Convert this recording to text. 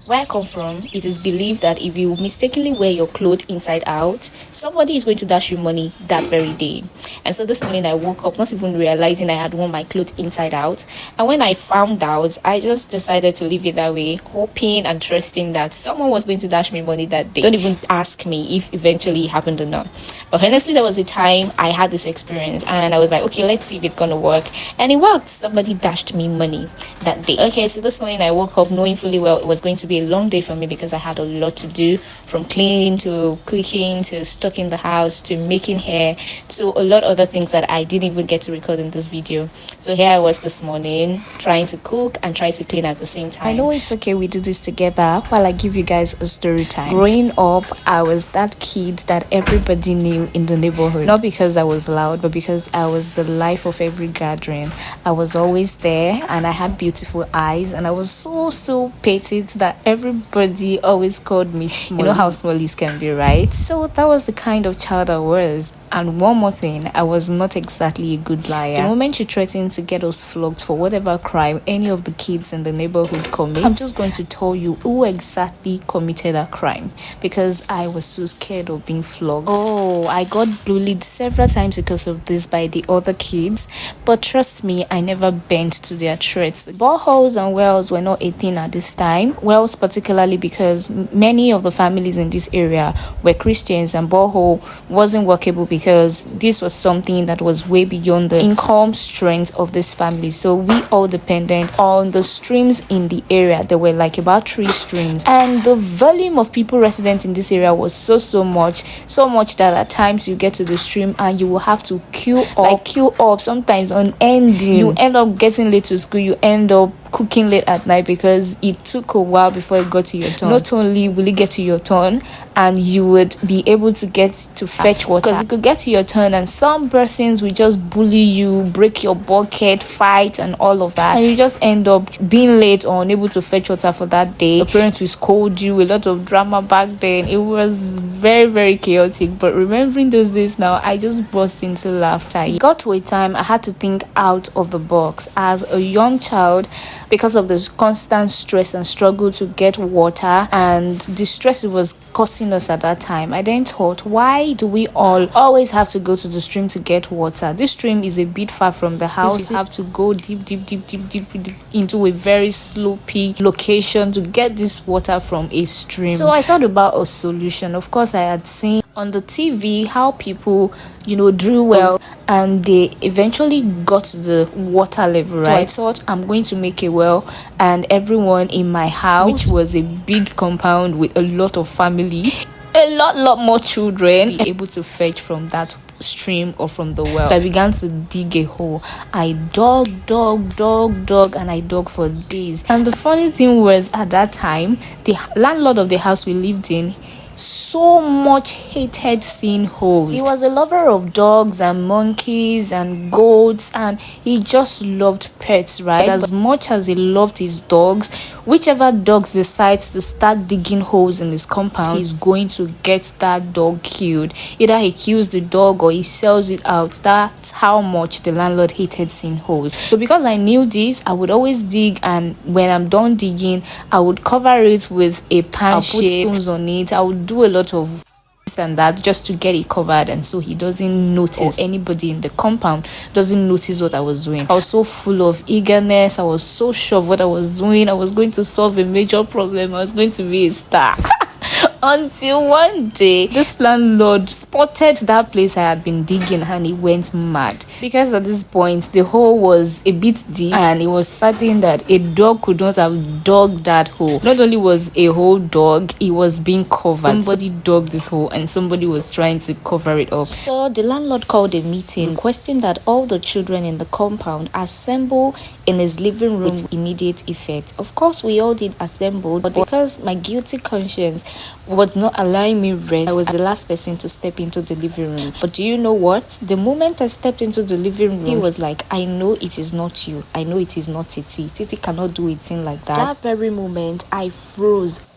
Where I come from, it is believed that if you mistakenly wear your clothes inside out, somebody is going to dash you money that very day. And so this morning I woke up not even realizing I had worn my clothes inside out. And when I found out, I just decided to leave it that way, hoping and trusting that someone was going to dash me money that day. Don't even ask me if eventually it happened or not. But honestly, there was a time I had this experience and I was like, okay, let's see if it's gonna work. And it worked. Somebody dashed me money that day. Okay, so this morning I woke up knowing fully well it was going to be a long day for me because I had a lot to do, from cleaning to cooking to stocking the house to making hair to a lot of other things that I didn't even get to record in this video. So here I was this morning trying to cook and try to clean at the same time. I know it's okay we do this together while I give you guys a story time. Growing up, I was that kid that everybody knew in the neighborhood, not because I was loud but because I was the life of every gathering. I was always there and I had beautiful eyes and I was so petite that everybody always called me Small. You know how smallies can be, right? So that was the kind of child I was. And one more thing, I was not exactly a good liar. The moment you threaten to get us flogged for whatever crime any of the kids in the neighborhood commit, I'm just going to tell you who exactly committed that crime, because I was so scared of being flogged. Oh, I got bullied several times because of this by the other kids, but trust me, I never bent to their threats. Boreholes and wells were not a thing at this time. Wells particularly because many of the families in this area were Christians and borehole wasn't workable because this was something that was way beyond the income strength of this family. So we all depended on the streams in the area. There were like about 3 streams, and the volume of people resident in this area was so much that at times you get to the stream and you will have to queue up, sometimes on ending. You end up getting late to school, you end up cooking late at night because it took a while before it got to your turn. Not only will it get to your turn and you would be able to get to fetch water, because it could get to your turn and some persons will just bully you, break your bucket, fight and all of that, and you just end up being late or unable to fetch water for that day. Your parents will scold you. A lot of drama back then. It was very chaotic, but remembering those days now, I just burst into laughter. It got to a time I had to think out of the box. As a young child, because of the constant stress and struggle to get water and the stress it was causing us at that time, I then thought, why do we all always have to go to the stream to get water? This stream is a bit far from the house. You have to go deep into a very slopey location to get this water from a stream. So I thought about a solution. Of course, I had seen on the TV how people drew wells and they eventually got to the water level, right? So I thought, I'm going to make a well, and everyone in my house, which was a big compound with a lot of family, a lot more children, be able to fetch from that stream or from the well. So I began to dig a hole. I dug and I dug for days. And the funny thing was, at that time, the landlord of the house we lived in so much hated seeing holes. He was a lover of dogs and monkeys and goats, and he just loved pets, right? As much as he loved his dogs, whichever dogs decides to start digging holes in his compound, he's going to get that dog killed. Either he kills the dog or he sells it out. That's how much the landlord hated seeing holes. So because I knew this, I would always dig, and when I'm done digging, I would cover it with a pan shape, put stones on it. I would do a lot of this and that just to get it covered, and so he doesn't notice, or anybody in the compound doesn't notice what I was doing. I was so full of eagerness. I was so sure of what I was doing. I was going to solve a major problem. I was going to be a star. Until one day, this landlord spotted that place I had been digging and he went mad. Because at this point, the hole was a bit deep and it was certain that a dog could not have dug that hole. Not only was a whole dog, it was being covered. Somebody dug this hole and somebody was trying to cover it up. So the landlord called a meeting, requesting that all the children in the compound assemble in his living room with immediate effect. Of course, we all did assemble, but because my guilty conscience was not allowing me rest, I was the last person to step into the living room. But do you know what? The moment I stepped into the living room, he was like, I know it is not you. I know it is not Titi. Titi cannot do a thing like that. That very moment, I froze.